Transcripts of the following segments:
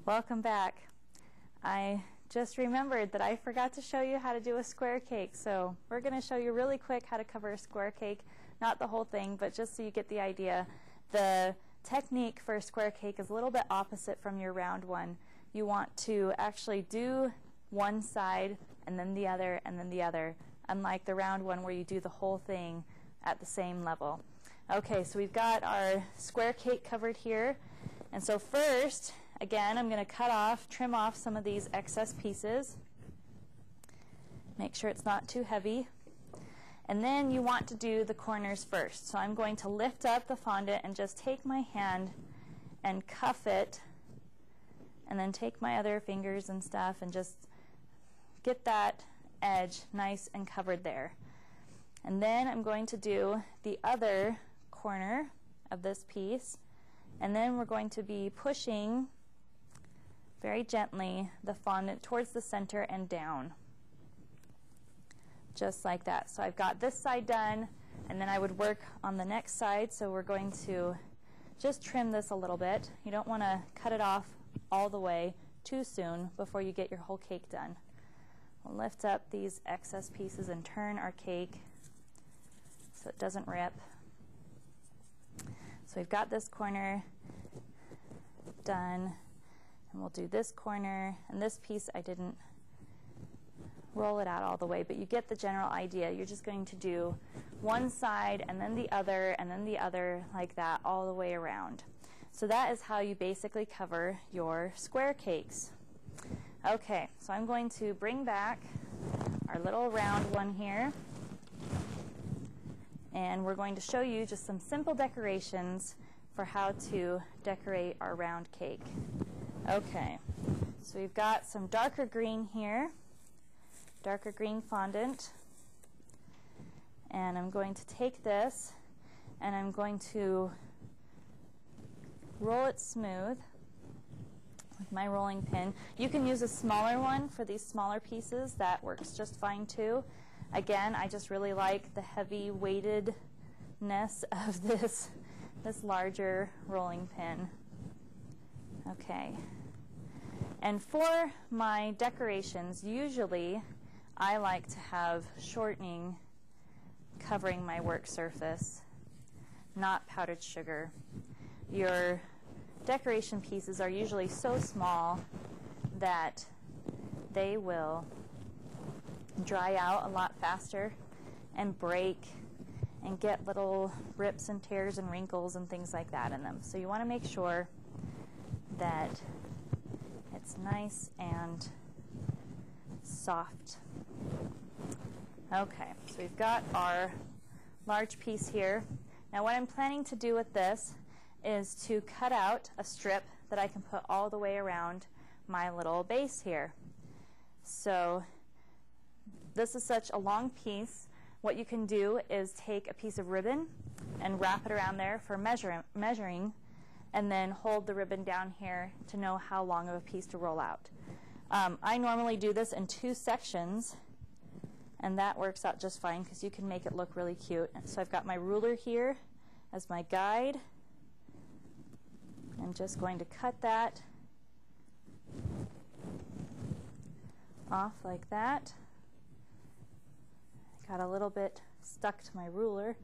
Welcome back. I just remembered that I forgot to show you how to do a square cake, so we're going to show you really quick how to cover a square cake. Not the whole thing, but just so you get the idea. The technique for a square cake is a little bit opposite from your round one. You want to actually do one side and then the other and then the other, unlike the round one where you do the whole thing at the same level. Okay, so we've got our square cake covered here. And so first, again, I'm going to trim off some of these excess pieces. Make sure it's not too heavy. And then you want to do the corners first. So I'm going to lift up the fondant and just take my hand and cuff it, and then take my other fingers and stuff and just get that edge nice and covered there. And then I'm going to do the other corner of this piece, and then we're going to be pushing very gently the fondant towards the center and down, just like that. So I've got this side done, and then I would work on the next side. So we're going to just trim this a little bit. You don't want to cut it off all the way too soon before you get your whole cake done. We'll lift up these excess pieces and turn our cake so it doesn't rip. So we've got this corner done, and we'll do this corner, and this piece I didn't roll it out all the way, but you get the general idea. You're just going to do one side and then the other and then the other, like that, all the way around. So that is how you basically cover your square cakes. Okay, so I'm going to bring back our little round one here, and we're going to show you just some simple decorations for how to decorate our round cake. Okay, so we've got some darker green here, darker green fondant, and I'm going to take this and I'm going to roll it smooth with my rolling pin. You can use a smaller one for these smaller pieces. That works just fine too. Again, I just really like the heavy weightedness of this larger rolling pin. Okay. And for my decorations, usually I like to have shortening covering my work surface, not powdered sugar. Your decoration pieces are usually so small that they will dry out a lot faster and break and get little rips and tears and wrinkles and things like that in them. So you want to make sure that it's nice and soft. Okay, so we've got our large piece here. Now what I'm planning to do with this is to cut out a strip that I can put all the way around my little base here. So this is such a long piece. What you can do is take a piece of ribbon and wrap it around there for measuring, and then hold the ribbon down here to know how long of a piece to roll out. I normally do this in 2 sections, and that works out just fine because you can make it look really cute. And so I've got my ruler here as my guide. I'm just going to cut that off like that. Got a little bit stuck to my ruler,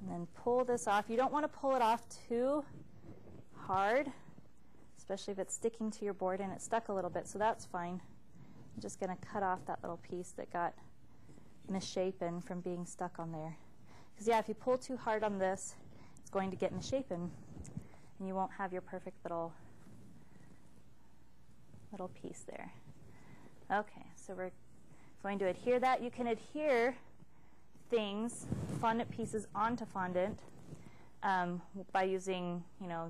and then pull this off. You don't want to pull it off too hard, especially if it's sticking to your board, and it's stuck a little bit, so that's fine. I'm just going to cut off that little piece that got misshapen from being stuck on there. Because yeah, if you pull too hard on this, it's going to get misshapen, and you won't have your perfect little piece there. Okay, so we're going to adhere that. You can adhere things, fondant pieces onto fondant by using,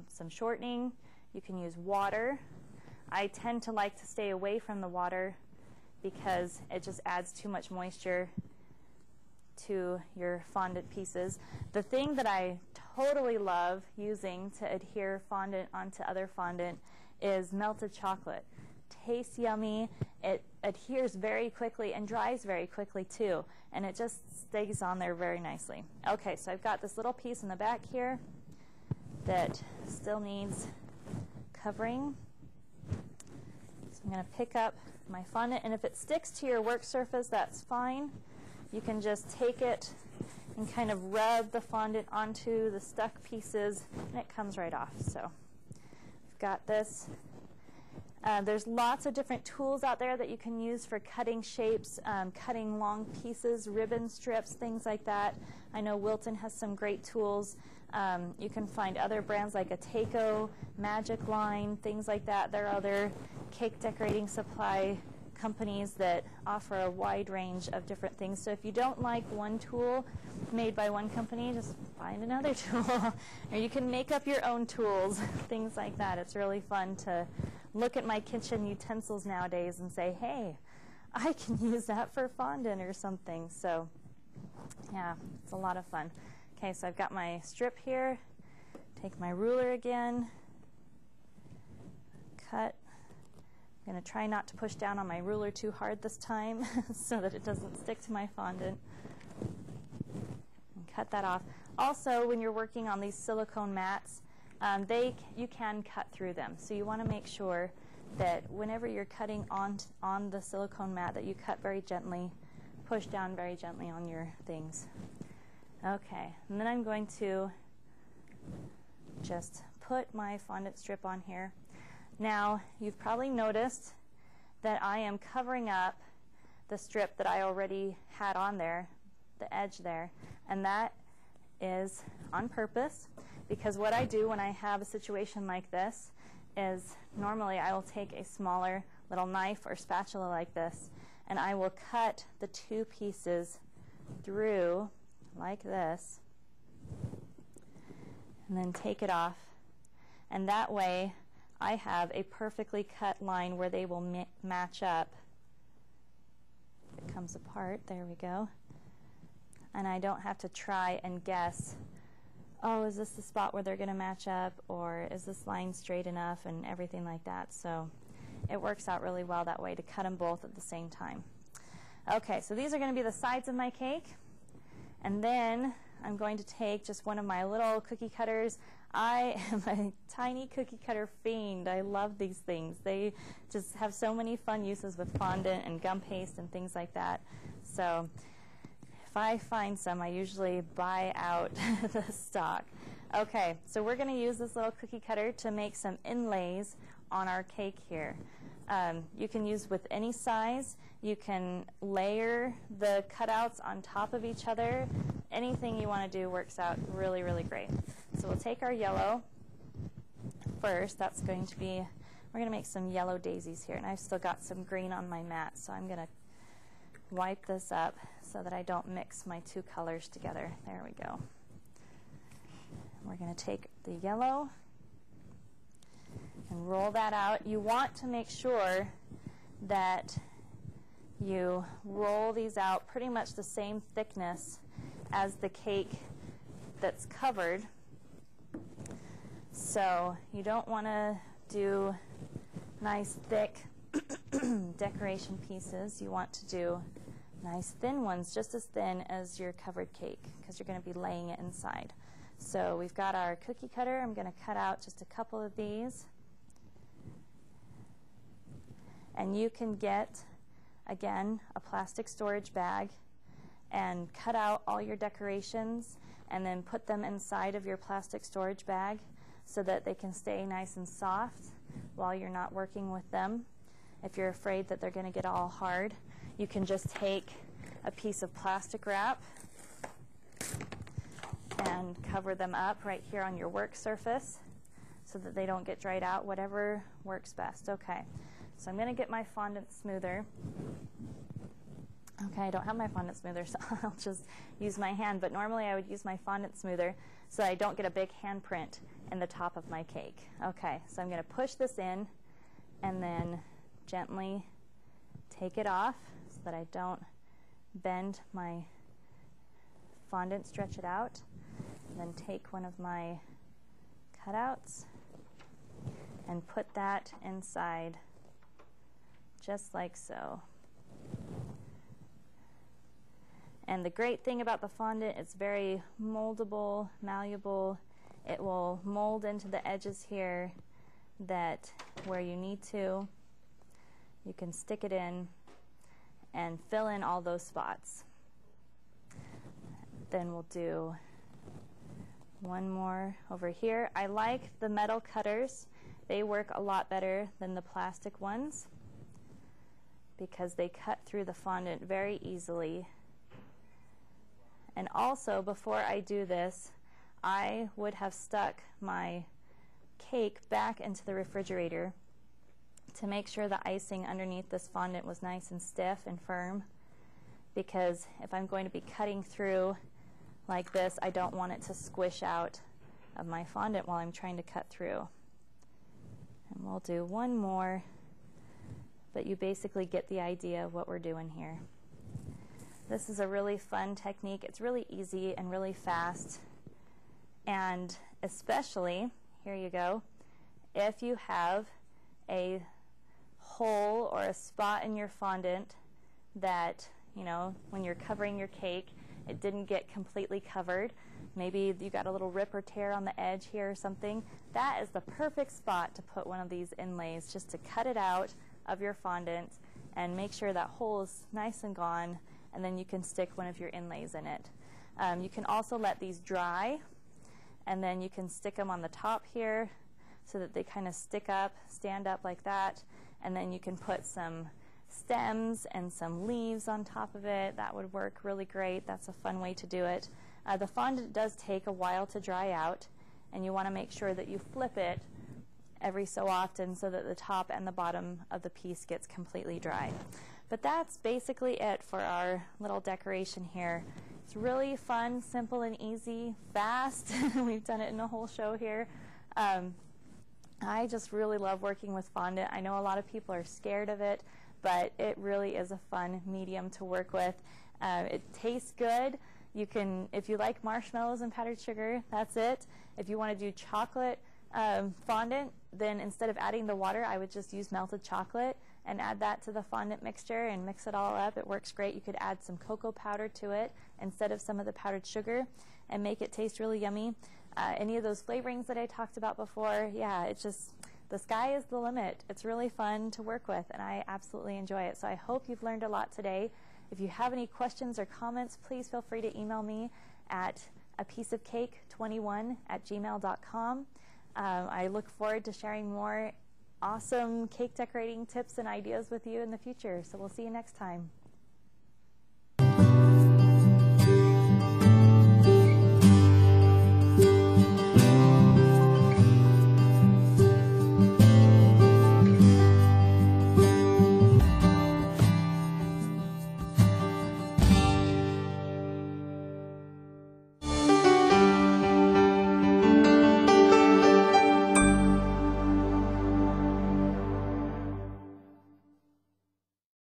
some shortening. You can use water. I tend to like to stay away from the water because it just adds too much moisture to your fondant pieces. The thing that I totally love using to adhere fondant onto other fondant is melted chocolate. Tastes yummy. It adheres very quickly and dries very quickly too, and it just stays on there very nicely. Okay, so I've got this little piece in the back here that still needs covering. I'm going to pick up my fondant, and if it sticks to your work surface, that's fine. You can just take it and kind of rub the fondant onto the stuck pieces, and it comes right off. So I've got this. There's lots of different tools out there that you can use for cutting shapes, cutting long pieces, ribbon strips, things like that. I know Wilton has some great tools. You can find other brands like Ateco, Magic Line, things like that. There are other cake decorating supply companies that offer a wide range of different things. So if you don't like one tool made by one company, just find another tool. Or you can make up your own tools, things like that. It's really fun to look at my kitchen utensils nowadays and say, hey, I can use that for fondant or something. So yeah, it's a lot of fun. Okay, so I've got my strip here. Take my ruler again, cut. I'm going to try not to push down on my ruler too hard this time so that it doesn't stick to my fondant. And cut that off. Also, when you're working on these silicone mats, you can cut through them. So you want to make sure that whenever you're cutting on the silicone mat that you cut very gently, push down very gently on your things. Okay, and then I'm going to just put my fondant strip on here. Now, you've probably noticed that I am covering up the strip that I already had on there, the edge there, and that is on purpose, because what I do when I have a situation like this is normally I will take a smaller little knife or spatula like this, and I will cut the two pieces through like this, and then take it off, and that way I have a perfectly cut line where they will match up. It comes apart, there we go. And I don't have to try and guess, oh, is this the spot where they're going to match up, or is this line straight enough, and everything like that. So it works out really well that way to cut them both at the same time. Okay, so these are going to be the sides of my cake. And then I'm going to take just one of my little cookie cutters. I am a tiny cookie cutter fiend. I love these things. They just have so many fun uses with fondant and gum paste and things like that. So if I find some, I usually buy out the stock. Okay, so we're going to use this little cookie cutter to make some inlays on our cake here. You can use with any size. You can layer the cutouts on top of each other. Anything you want to do works out really, really great. So we'll take our yellow first. That's going to be, we're going to make some yellow daisies here. And I've still got some green on my mat, so I'm going to wipe this up so that I don't mix my two colors together. There we go. We're going to take the yellow and roll that out. You want to make sure that you roll these out pretty much the same thickness as the cake that's covered. So you don't want to do nice thick decoration pieces. You want to do nice thin ones, just as thin as your covered cake, because you're going to be laying it inside. So we've got our cookie cutter. I'm going to cut out just a couple of these. And you can get, again, a plastic storage bag and cut out all your decorations and then put them inside of your plastic storage bag so that they can stay nice and soft while you're not working with them. If you're afraid that they're going to get all hard, you can just take a piece of plastic wrap and cover them up right here on your work surface so that they don't get dried out, whatever works best. Okay, so I'm going to get my fondant smoother. Okay, I don't have my fondant smoother, so I'll just use my hand, but normally I would use my fondant smoother so that I don't get a big handprint in the top of my cake. Okay, so I'm going to push this in and then gently take it off so that I don't bend my fondant, stretch it out, and then take one of my cutouts and put that inside just like so. And the great thing about the fondant, it's very moldable, malleable. It will mold into the edges here where you need to. you can stick it in and fill in all those spots. Then we'll do one more over here. I like the metal cutters. They work a lot better than the plastic ones because they cut through the fondant very easily. And also, before I do this, I would have stuck my cake back into the refrigerator to make sure the icing underneath this fondant was nice and stiff and firm, because if I'm going to be cutting through like this, I don't want it to squish out of my fondant while I'm trying to cut through. And we'll do one more, but you basically get the idea of what we're doing here. This is a really fun technique. It's really easy and really fast, and especially, here you go, if you have a hole or a spot in your fondant that, you know, when you're covering your cake, it didn't get completely covered. Maybe you got a little rip or tear on the edge here or something. That is the perfect spot to put one of these inlays, just to cut it out of your fondant and make sure that hole is nice and gone, and then you can stick one of your inlays in it. You can also let these dry, and then you can stick them on the top here so that they kind of stick up, stand up like that, and then you can put some stems and some leaves on top of it. That would work really great. That's a fun way to do it. The fondant does take a while to dry out, and you want to make sure that you flip it every so often so that the top and the bottom of the piece gets completely dry. But that's basically it for our little decoration here. It's really fun, simple and easy, fast. We've done it in a whole show here. I just really love working with fondant. I know a lot of people are scared of it, but it really is a fun medium to work with. It tastes good. You can, if you like marshmallows and powdered sugar, that's it. If you want to do chocolate fondant, then instead of adding the water, I would just use melted chocolate and add that to the fondant mixture and mix it all up. It works great. You could add some cocoa powder to it instead of some of the powdered sugar and make it taste really yummy. Any of those flavorings that I talked about before, yeah, it's just, the sky is the limit. It's really fun to work with, and I absolutely enjoy it. So I hope you've learned a lot today. If you have any questions or comments, please feel free to email me at apieceofcake21@gmail.com. I look forward to sharing more awesome cake decorating tips and ideas with you in the future. So we'll see you next time.